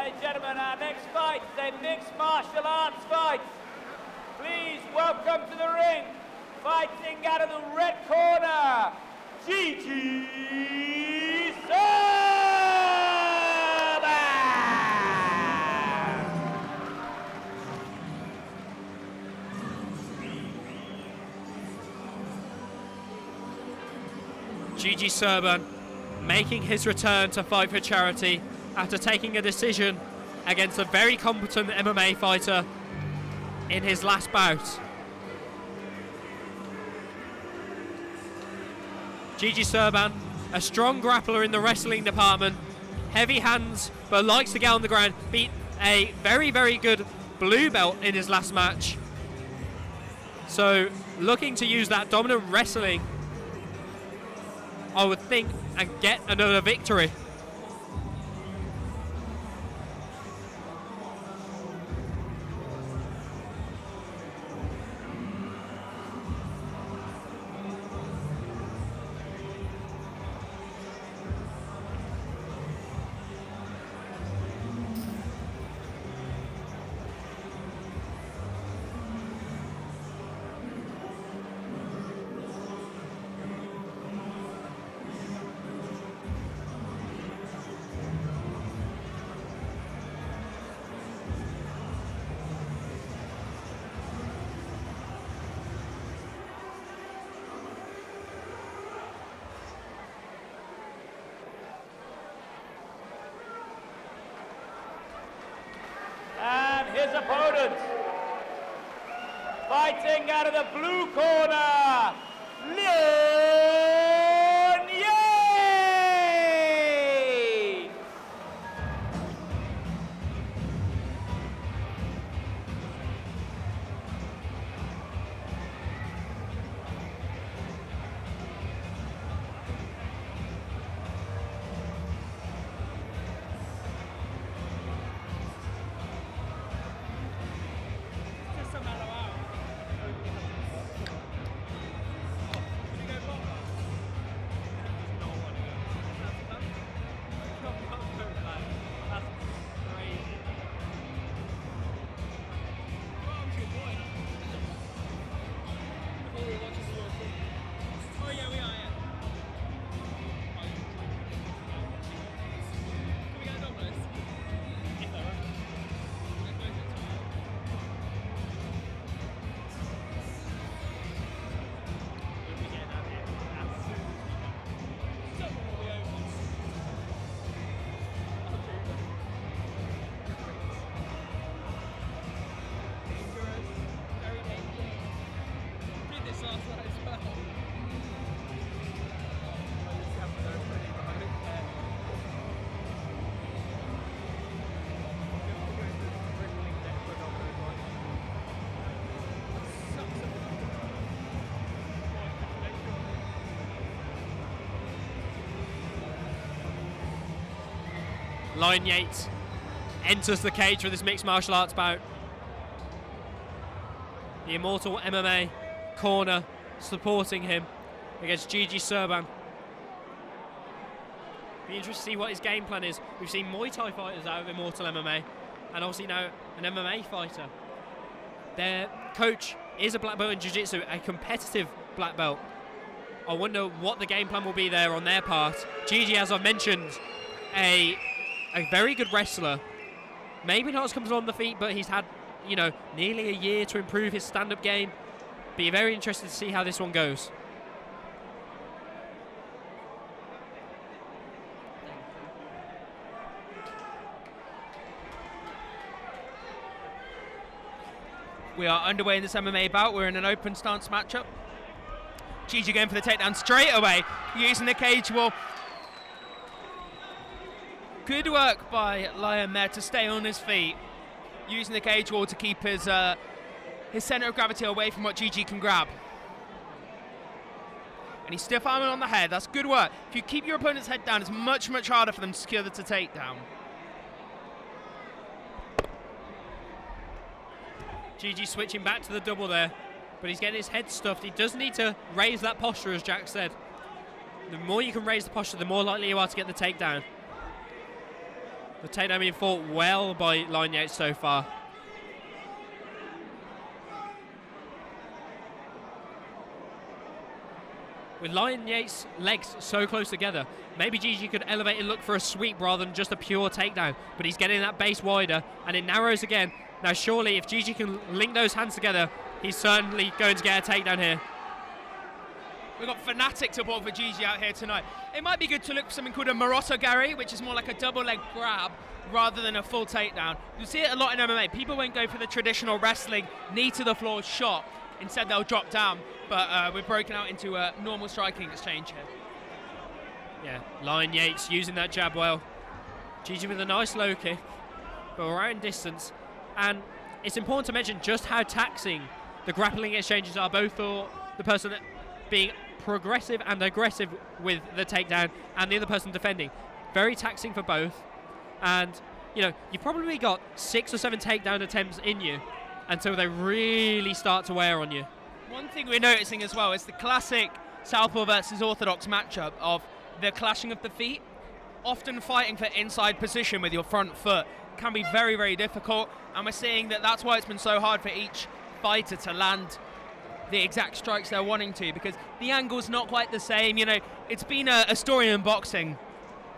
Ladies and gentlemen, our next fight is a mixed martial arts fight. Please welcome to the ring, fighting out of the red corner, Gigi Serban! Gigi Serban making his return to fight for charity after taking a decision against a very competent MMA fighter in his last bout. Gigi Serban, a strong grappler in the wrestling department, heavy hands but likes to get on the ground, beat a very, very good blue belt in his last match. So looking to use that dominant wrestling, I would think, and get another victory. And his opponent, fighting out of the blue corner, Yates! Lion Yates enters the cage for this mixed martial arts bout. The Immortal MMA corner supporting him against Gigi Serban. Be interested to see what his game plan is. We've seen Muay Thai fighters out of Immortal MMA, and obviously now an MMA fighter. Their coach is a black belt in Jiu-Jitsu, a competitive black belt. I wonder what the game plan will be there on their part. Gigi, as I've mentioned, a very good wrestler. Maybe not as comfortable on the feet, but he's had, you know, nearly a year to improve his stand-up game. Be very interested to see how this one goes. We are underway in this MMA bout. We're in an open stance matchup. Gigi going for the takedown straight away, using the cage wall. Good work by Lion there to stay on his feet, using the cage wall to keep his center of gravity away from what Gigi can grab. And he's stiff arming on the head. That's good work. If you keep your opponent's head down, it's much, much harder for them to secure the takedown. Gigi switching back to the double there, but he's getting his head stuffed. He does need to raise that posture, as Jack said. The more you can raise the posture, the more likely you are to get the takedown. The takedown being fought well by Lion Yates so far. With Lion Yates' legs so close together, maybe Gigi could elevate and look for a sweep rather than just a pure takedown. But he's getting that base wider, and it narrows again. Now, surely, if Gigi can link those hands together, he's certainly going to get a takedown here. We've got fanatic support for Gigi out here tonight. It might be good to look for something called a Maroto Gary, which is more like a double leg grab rather than a full takedown. You see it a lot in MMA. People won't go for the traditional wrestling knee to the floor shot. Instead, they'll drop down. But we've broken out into a normal striking exchange here. Yeah, Lion Yates using that jab well. Gigi with a nice low kick, but we're out in distance. And it's important to mention just how taxing the grappling exchanges are, both for the person being progressive and aggressive with the takedown and the other person defending. Very taxing for both. And, you know, you've probably got 6 or 7 takedown attempts in you until they really start to wear on you. One thing we're noticing as well is the classic Southpaw versus Orthodox matchup of the clashing of the feet. Often fighting for inside position with your front foot can be very, very difficult, and we're seeing that that's why it's been so hard for each fighter to land the exact strikes they're wanting to, because the angle's not quite the same. You know, it's been a story in boxing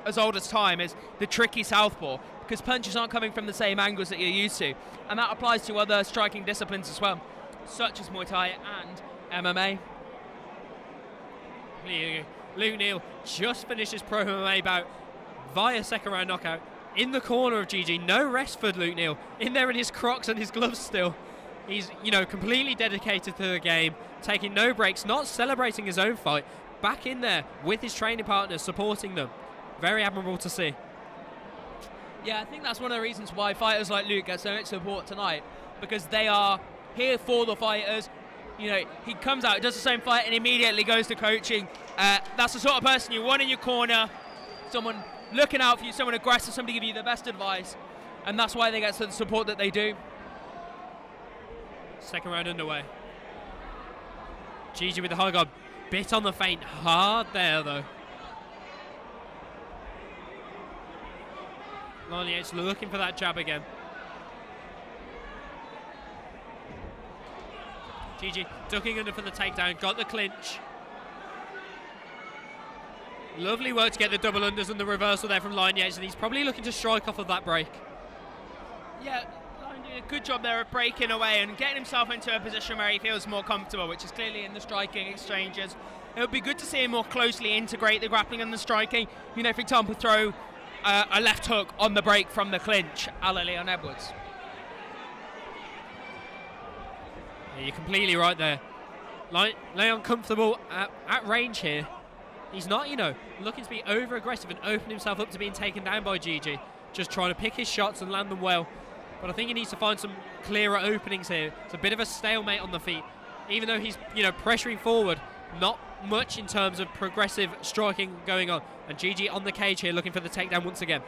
as old as time, is the tricky southpaw, because punches aren't coming from the same angles that you're used to, and that applies to other striking disciplines as well, such as Muay Thai and MMA. Luke Neal just finished his pro MMA bout via second round knockout in the corner of Gigi. No rest for Luke Neal, in there in his Crocs and his gloves still. He's, you know, completely dedicated to the game, taking no breaks, not celebrating his own fight, back in there with his training partners, supporting them. Very admirable to see. Yeah, I think that's one of the reasons why fighters like Luke get so much support tonight, because they are here for the fighters. You know, he comes out, does the same fight, and immediately goes to coaching. That's the sort of person you want in your corner, someone looking out for you, someone aggressive, somebody give you the best advice, and that's why they get the support that they do. Second round underway. Gigi with the high guard, bit on the feint, hard there though. Lion Yates looking for that jab again. Gigi ducking under for the takedown, got the clinch. Lovely work to get the double unders and the reversal there from Lion Yates, and he's probably looking to strike off of that break. Yeah, Lion doing a good job there of breaking away and getting himself into a position where he feels more comfortable, which is clearly in the striking exchanges. It would be good to see him more closely integrate the grappling and the striking. You know, for example, throw a left hook on the break from the clinch, a la Leon Edwards. Yeah, you're completely right there. Leon comfortable at range here. He's not, you know, looking to be over-aggressive and open himself up to being taken down by Gigi. Just trying to pick his shots and land them well. But I think he needs to find some clearer openings here. It's a bit of a stalemate on the feet. Even though he's, you know, pressuring forward, not much in terms of progressive striking going on. And Gigi on the cage here looking for the takedown once again.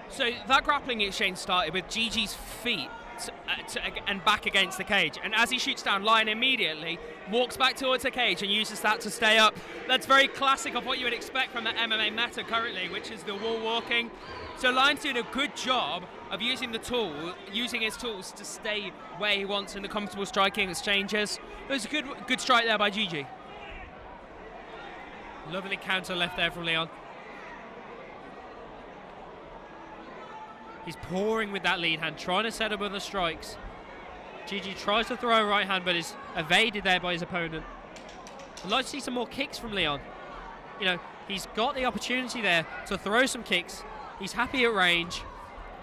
So that grappling exchange started with Gigi's feet and back against the cage, and as he shoots down, Lion immediately walks back towards the cage and uses that to stay up. That's very classic of what you would expect from the MMA meta currently, which is the wall walking. So Lion's doing a good job of using his tools to stay where he wants in the comfortable striking exchanges. It was a good strike there by Gigi. Lovely counter left there from Leon. He's pouring with that lead hand, trying to set up other strikes. Gigi tries to throw a right hand, but is evaded there by his opponent. I'd like to see some more kicks from Leon. You know, he's got the opportunity there to throw some kicks. He's happy at range.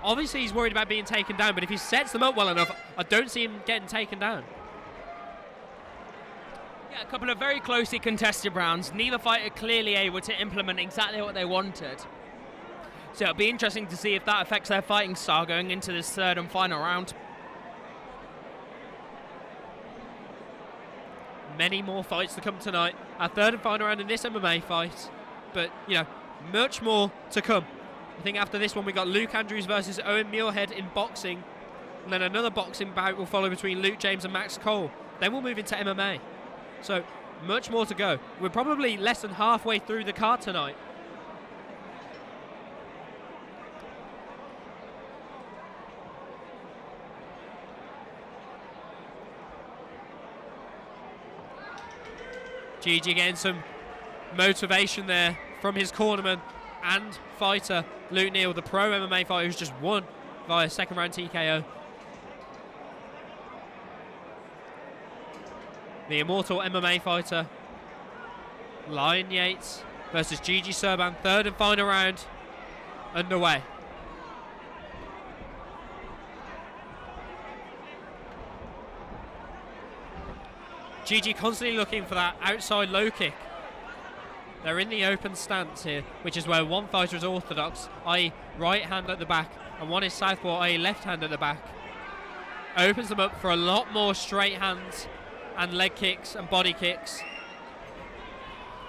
Obviously, he's worried about being taken down, but if he sets them up well enough, I don't see him getting taken down. Yeah, a couple of very closely contested rounds. Neither fighter clearly able to implement exactly what they wanted. So it'll be interesting to see if that affects their fighting style going into this third and final round. Many more fights to come tonight. Our third and final round in this MMA fight. But, you know, much more to come. I think after this one we got Luke Andrews versus Owen Muirhead in boxing. And then another boxing bout will follow between Luke James and Max Cole. Then we'll move into MMA. So, much more to go. We're probably less than halfway through the card tonight. Gigi getting some motivation there from his cornerman and fighter, Luke Neal, the pro MMA fighter who's just won via second round TKO. The immortal MMA fighter, Lion Yates versus Gigi Serban, third and final round underway. Gigi constantly looking for that outside low kick. They're in the open stance here, which is where one fighter is orthodox, i.e. right hand at the back, and one is southpaw, i.e. left hand at the back. Opens them up for a lot more straight hands and leg kicks and body kicks.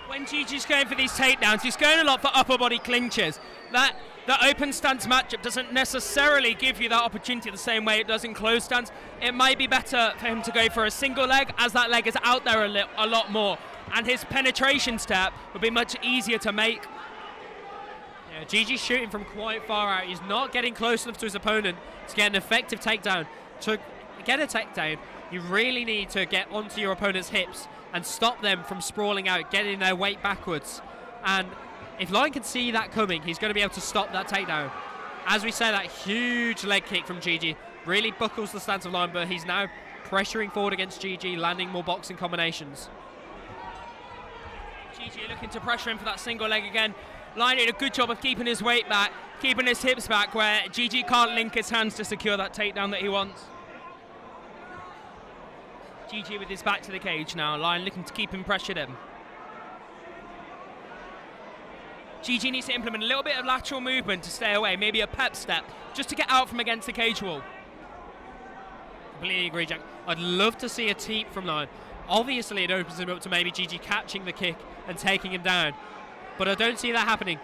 When Gigi's going for these takedowns, he's going a lot for upper body clinches. The open stance matchup doesn't necessarily give you that opportunity the same way it does in closed stance. It might be better for him to go for a single leg, as that leg is out there a lot more, and his penetration step would be much easier to make. Yeah, Gigi's shooting from quite far out. He's not getting close enough to his opponent to get an effective takedown. To get a takedown, you really need to get onto your opponent's hips and stop them from sprawling out, getting their weight backwards. And if Lion can see that coming, he's going to be able to stop that takedown. As we say, that huge leg kick from Gigi really buckles the stance of Lion, but he's now pressuring forward against Gigi, landing more boxing combinations. Gigi looking to pressure him for that single leg again. Lion did a good job of keeping his weight back, keeping his hips back, where Gigi can't link his hands to secure that takedown that he wants. Gigi with his back to the cage now. Lion looking to keep him pressured in. Gigi needs to implement a little bit of lateral movement to stay away, maybe a pep step, just to get out from against the cage wall. Completely agree, Jack. I'd love to see a teep from Lion. Obviously, it opens him up to maybe Gigi catching the kick and taking him down. But I don't see that happening.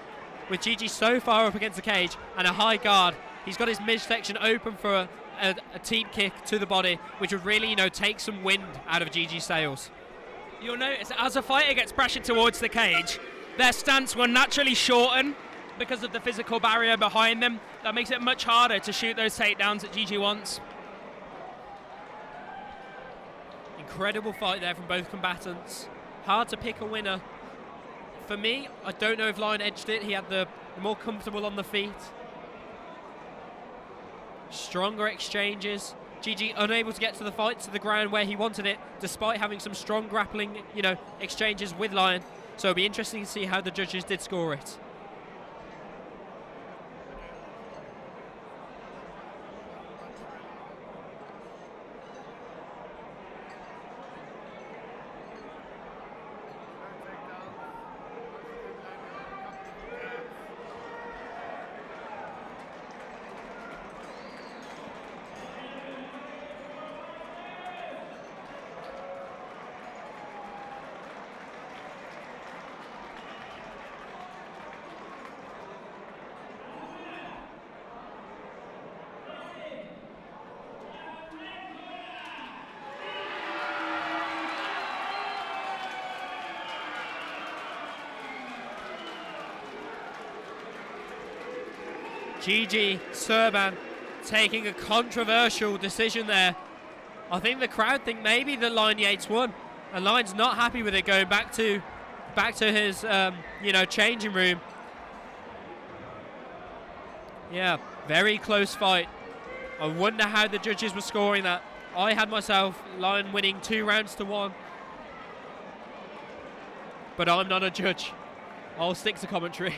With Gigi so far up against the cage and a high guard, he's got his midsection open for a teep kick to the body, which would really, take some wind out of Gigi's sails. You'll notice as a fighter gets pressured towards the cage, their stance will naturally shorten because of the physical barrier behind them. That makes it much harder to shoot those takedowns that Gigi wants. Incredible fight there from both combatants. Hard to pick a winner. For me, I don't know if Lion edged it. He had the more comfortable on the feet. Stronger exchanges. Gigi unable to get to the ground where he wanted it, despite having some strong grappling, exchanges with Lion. So it'll be interesting to see how the judges did score it. Gigi Serban taking a controversial decision there. I think the crowd think maybe that Lion Yates won, and Lion's not happy with it, going back to his changing room. Yeah, very close fight. I wonder how the judges were scoring that. I had myself Lion winning 2-1, but I'm not a judge. I'll stick to commentary.